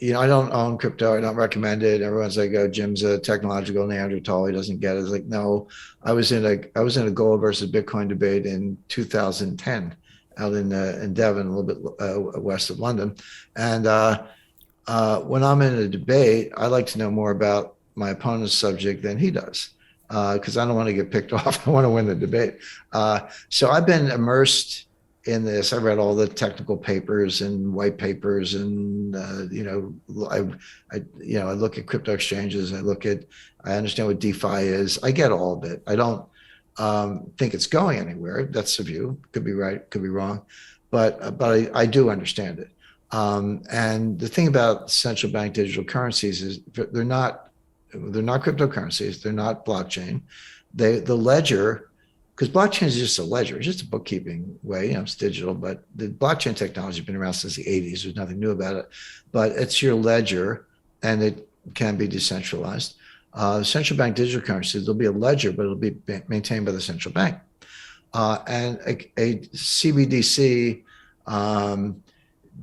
I don't own crypto. I don't recommend it. Everyone's like, "Oh, Jim's a technological Neanderthal. He doesn't get it." It's like, no, I was in a gold versus Bitcoin debate in 2010 out in Devon, a little bit west of London. And when I'm in a debate, I like to know more about my opponent's subject than he does, because I don't want to get picked off. I want to win the debate. So I've been immersed in this. I read all the technical papers and white papers, and I look at crypto exchanges. I understand what DeFi is. I get all of it. I don't think it's going anywhere. That's the view. Could be right, could be wrong, but I do understand it. And the thing about central bank digital currencies is they're not cryptocurrencies. They're not blockchain. The ledger, because blockchain is just a ledger. It's just a bookkeeping way. It's digital, but the blockchain technology has been around since the 80s. There's nothing new about it, but it's your ledger, and it can be decentralized. Central bank digital currencies, there'll be a ledger, but it'll be maintained by the central bank. And a CBDC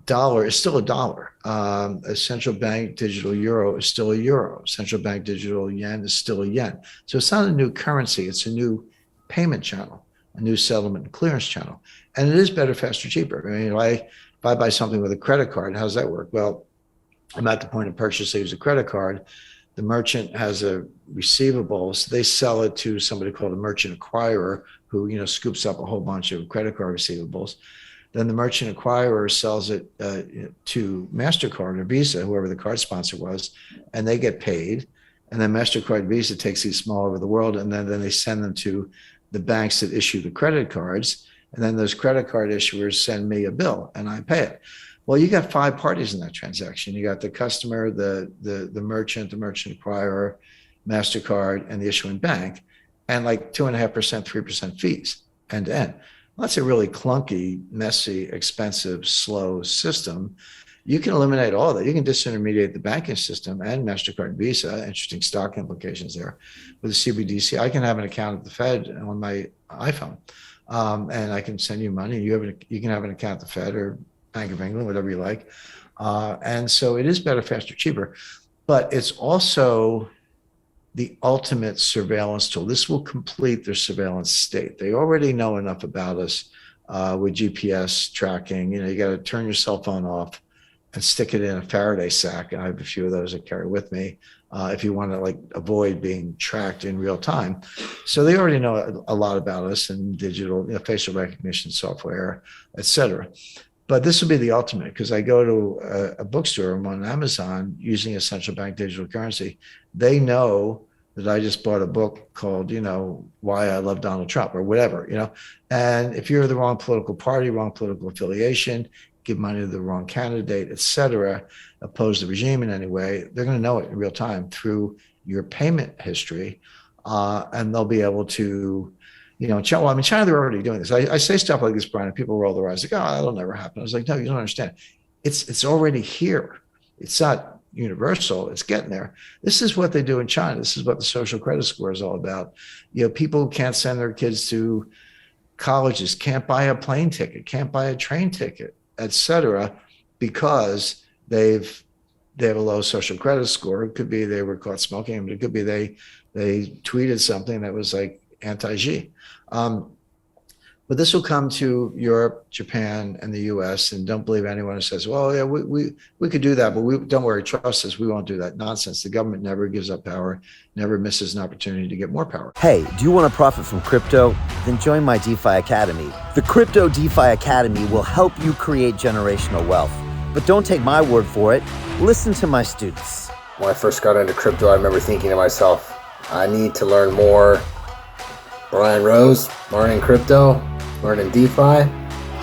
dollar is still a dollar. A central bank digital euro is still a euro. Central bank digital yen is still a yen. So it's not a new currency. It's a new payment channel, a new settlement and clearance channel. And it is better, faster, cheaper. I mean, if I buy something with a credit card, how does that work? Well, I'm at the point of purchase. They use a credit card. The merchant has a receivable, so they sell it to somebody called a merchant acquirer, who scoops up a whole bunch of credit card receivables. Then the merchant acquirer sells it to MasterCard or Visa, whoever the card sponsor was, and they get paid. And then MasterCard and Visa takes these from all over the world, and then they send them to the banks that issue the credit cards. And then those credit card issuers send me a bill, and I pay it. Well, you got five parties in that transaction. You got the customer, the merchant acquirer, MasterCard, and the issuing bank, and like 2.5%, 3% fees end to end. Well, that's a really clunky, messy, expensive, slow system. You can eliminate all of that. You can disintermediate the banking system and MasterCard and Visa. Interesting stock implications there. With the CBDC, I can have an account at the Fed on my iPhone, and I can send you money. You can have an account at the Fed or Bank of England, whatever you like. And so it is better, faster, cheaper. But it's also the ultimate surveillance tool. This will complete their surveillance state. They already know enough about us with GPS tracking. You got to turn your cell phone off and stick it in a Faraday sack. And I have a few of those I carry with me if you want to avoid being tracked in real time. So they already know a lot about us and digital, facial recognition software, et cetera. But this will be the ultimate, because I go to a bookstore, I'm on Amazon using a central bank digital currency. They know that I just bought a book called, Why I Love Donald Trump or whatever, And if you're the wrong political party, wrong political affiliation, give money to the wrong candidate, et cetera, oppose the regime in any way, they're going to know it in real time through your payment history. And they'll be able to, China, they're already doing this. I say stuff like this, Brian, and people roll their eyes like, oh, that'll never happen. I was like, no, you don't understand. It's already here. It's not universal. It's getting there. This is what they do in China. This is what the social credit score is all about. People can't send their kids to colleges, can't buy a plane ticket, can't buy a train ticket, et cetera, because they have a low social credit score. It could be they were caught smoking, but it could be they tweeted something that was like anti-Xi. But this will come to Europe, Japan, and the U.S. And don't believe anyone who says, well, yeah, we could do that, but don't worry, trust us, we won't do that. Nonsense. The government never gives up power, never misses an opportunity to get more power. Hey, do you want to profit from crypto? Then join my DeFi Academy. The Crypto DeFi Academy will help you create generational wealth. But don't take my word for it. Listen to my students. When I first got into crypto, I remember thinking to myself, I need to learn more. Brian Rose, learning crypto, learning DeFi,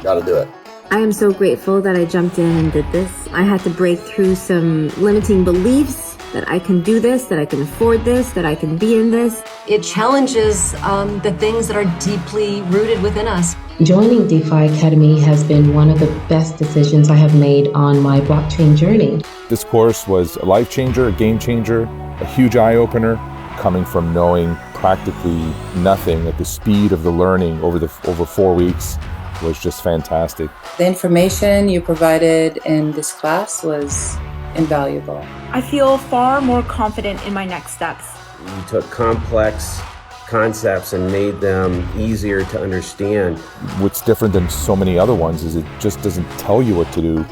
gotta do it. I am so grateful that I jumped in and did this. I had to break through some limiting beliefs that I can do this, that I can afford this, that I can be in this. It challenges the things that are deeply rooted within us. Joining DeFi Academy has been one of the best decisions I have made on my blockchain journey. This course was a life changer, a game changer, a huge eye-opener, coming from knowing practically nothing at the speed of the learning over 4 weeks was just fantastic. The information you provided in this class was invaluable. I feel far more confident in my next steps. You took complex concepts and made them easier to understand. What's different than so many other ones is it just doesn't tell you what to do.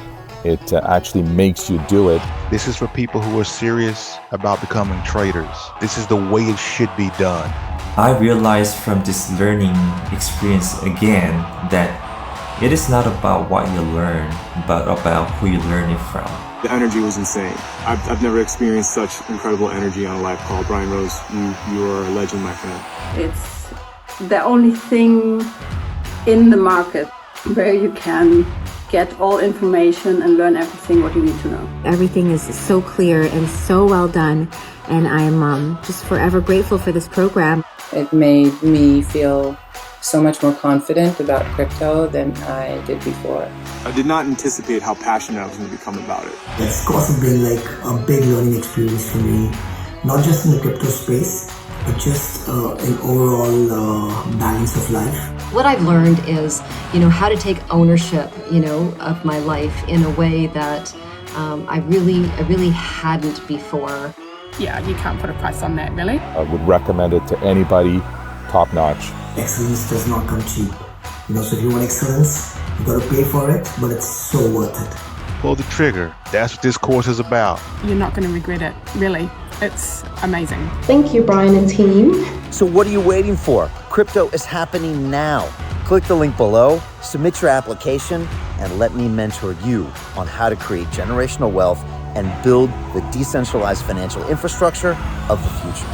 It actually makes you do it. This is for people who are serious about becoming traders. This is the way it should be done. I realized from this learning experience again that it is not about what you learn, but about who you learn it from. The energy was insane. I've never experienced such incredible energy on a live call. Brian Rose, you are a legend, my friend. It's the only thing in the market where you can get all information and learn everything what you need to know. Everything is so clear and so well done, and I'm just forever grateful for this program. It made me feel so much more confident about crypto than I did before. I did not anticipate how passionate I was going to become about it. It's also been like a big learning experience for me, not just in the crypto space, but just in overall balance of life. What I've learned is, how to take ownership, of my life in a way that I really hadn't before. Yeah, you can't put a price on that, really. I would recommend it to anybody, top notch. Excellence does not come cheap. So if you want excellence, you got to pay for it, but it's so worth it. Pull the trigger. That's what this course is about. You're not going to regret it, really. It's amazing. Thank you, Brian and team. So what are you waiting for? Crypto is happening now. Click the link below, submit your application, and let me mentor you on how to create generational wealth and build the decentralized financial infrastructure of the future.